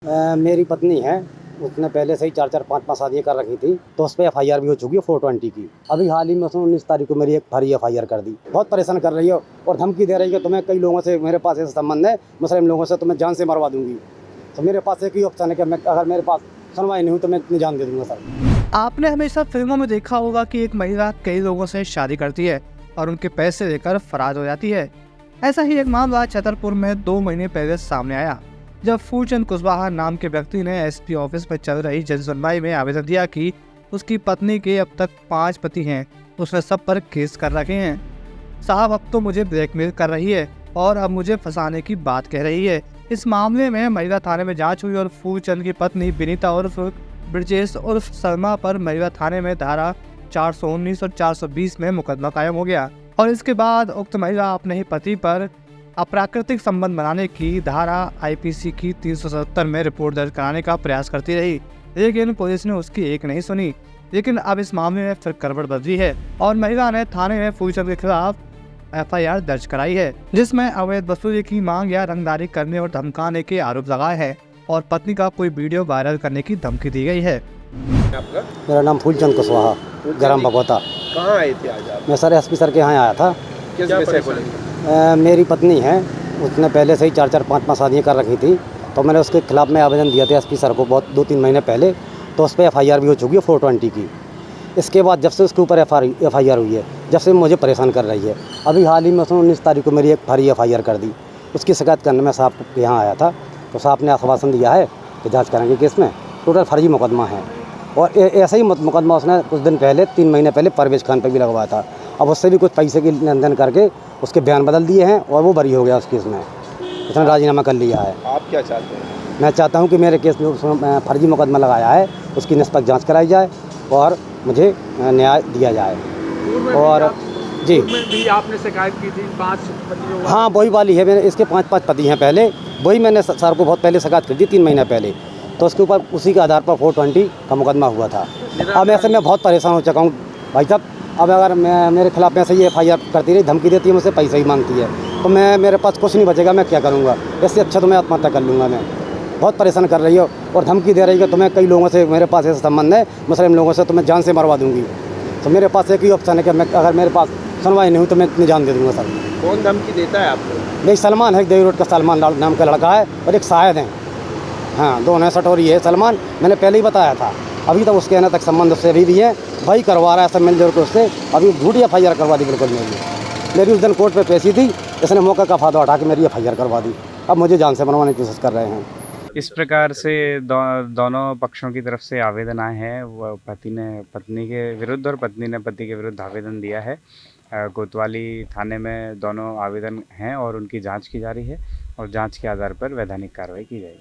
मेरी पत्नी है, उसने पहले से ही 4-4 5-5 शादियाँ कर रखी थी, तो उस पे एफआईआर भी हो चुकी है 420 की। अभी हाल ही में उसने 19 तारीख को मेरी एक भारी एफआईआर कर दी। बहुत परेशान कर रही है और धमकी दे रही है कि तुम्हें कई लोगों से मेरे पास ऐसा संबंध है, मुस्लिम लोगों से तुम्हें जान से मरवा दूँगी। तो मेरे पास एक ही ऑप्शन है कि मैं अगर मेरे पास सुनवाई नहीं हुई तो मैं इतनी जान दे दूँगा सर। आपने हमेशा फिल्मों में देखा होगा कि एक महिला कई लोगों से शादी करती है और उनके पैसे लेकर फरार हो जाती है। ऐसा ही एक मामला छतरपुर में 2 महीने पहले सामने आया, जब फूलचंद कुशवाहा नाम के व्यक्ति ने एसपी ऑफिस में चल रही जन सुनवाई में आवेदन दिया कि उसकी पत्नी के अब तक 5 पति हैं, उसने सब पर केस कर रखे हैं। साहब, अब तो मुझे ब्लैकमेल कर रही है और अब मुझे फंसाने की बात कह रही है। इस मामले में महिला थाने में जांच हुई और फूलचंद की पत्नी विनीता उर्फ ब्रजेश उर्फ सलमा पर महिला थाने में धारा 419 और 420 में मुकदमा कायम हो गया और इसके बाद उक्त महिला अपने ही पति पर अप्राकृतिक संबंध बनाने की धारा आईपीसी की 377 में रिपोर्ट दर्ज कराने का प्रयास करती रही, लेकिन पुलिस ने उसकी एक नहीं सुनी। लेकिन अब इस मामले में फिर करवट बदली है और महिला ने थाने में फूलचंद के खिलाफ एफआईआर दर्ज कराई है, जिसमें अवैध वसूली की मांग या रंगदारी करने और धमकाने के आरोप लगाए हैं और पत्नी का कोई वीडियो वायरल करने की धमकी दी गई है। आपका मेरा नाम फूलचंद कुशवाहा, ग्राम भगोता। कहाँ आए थे आज आप? मैं सर एसपी सर के यहाँ आया था। किस विषय को लेकर? मेरी पत्नी है, उसने पहले से ही 4-4 5-5 शादियाँ कर रखी थी, तो मैंने उसके खिलाफ में आवेदन दिया था एसपी सर को बहुत 2-3 महीने पहले, तो उस पर एफआईआर भी हो चुकी है 420 की। इसके बाद जब से उसके ऊपर एफआईआर हुई है, जब से मुझे परेशान कर रही है। अभी हाल ही में उसने 19 तारीख को मेरी एक भारी एफआईआर कर दी। उसकी शिकायत करने में साहब के यहाँ आया था, तो साहब ने आश्वासन दिया है कि जाँच करेंगे केस में। टोटल फर्जी मुकदमा है और ऐसा ही मुकदमा उसने कुछ दिन पहले 3 महीने पहले परवेज खान पर भी लगवाया था। अब उससे भी कुछ पैसे की लेन देन करके उसके बयान बदल दिए हैं और वो बरी हो गया उस केस में, उसने राजीनामा कर लिया है। आप क्या चाहते हैं? मैं चाहता हूं कि मेरे केस में उसने फर्जी मुकदमा लगाया है, उसकी निष्पक्ष जांच कराई जाए और मुझे न्याय दिया जाए। और जी भी आपने शिकायत की थी 5 पतियों? हाँ, वही वाली है। मेरे इसके 5-5 पति हैं पहले, वही मैंने सर को बहुत पहले शिकायत कर दी 3 महीने पहले, तो उसके ऊपर उसी के आधार पर 420 का मुकदमा हुआ था। अब ऐसे मैं बहुत परेशान हो चुका हूँ भाई साहब। अब अगर मैं मेरे खिलाफ ऐसे ही एफआईआर करती रही, धमकी देती है, मुझसे पैसे ही मांगती है, तो मेरे पास कुछ नहीं बचेगा। मैं क्या करूँगा? इससे अच्छा तो मैं आत्महत्या कर लूँगा। मैं बहुत परेशान कर रही हो और धमकी दे रही है कि तुम्हें कई लोगों से मेरे पास ऐसा संबंध है, मुस्लिम लोगों से तुम्हें जान से मरवा दूँगी। तो मेरे पास एक ही ऑप्शन है कि मैं अगर मेरे पास सुनवाई नहीं हुई तो मैं इतनी जान दे दूँगा सर। कौन धमकी देता है आपको? एक सलमान है, देवी रोड का सलमान नाम का लड़का है, और एक शायद है। हाँ, दोनों सटोरी है सलमान, मैंने पहले ही बताया था। अभी तक उसके आने तक संबंध उससे अभी भी है, वही करवा रहा है सब मिलजुल के उससे। अभी झूठी एफआईआर करवा दी बिल्कुल मेरी उस दिन कोर्ट पे पेशी थी, इसने मौका का फायदा उठा के मेरी एफआईआर करवा दी। अब मुझे जान से मरवाने की कोशिश कर रहे हैं। इस प्रकार से दोनों पक्षों की तरफ से आवेदन आए हैं। वह पति ने पत्नी के विरुद्ध और पत्नी ने पति के विरुद्ध आवेदन दिया है। कोतवाली थाने में दोनों आवेदन हैं और उनकी जांच की जा रही है और जांच के आधार पर वैधानिक कार्रवाई की जाएगी।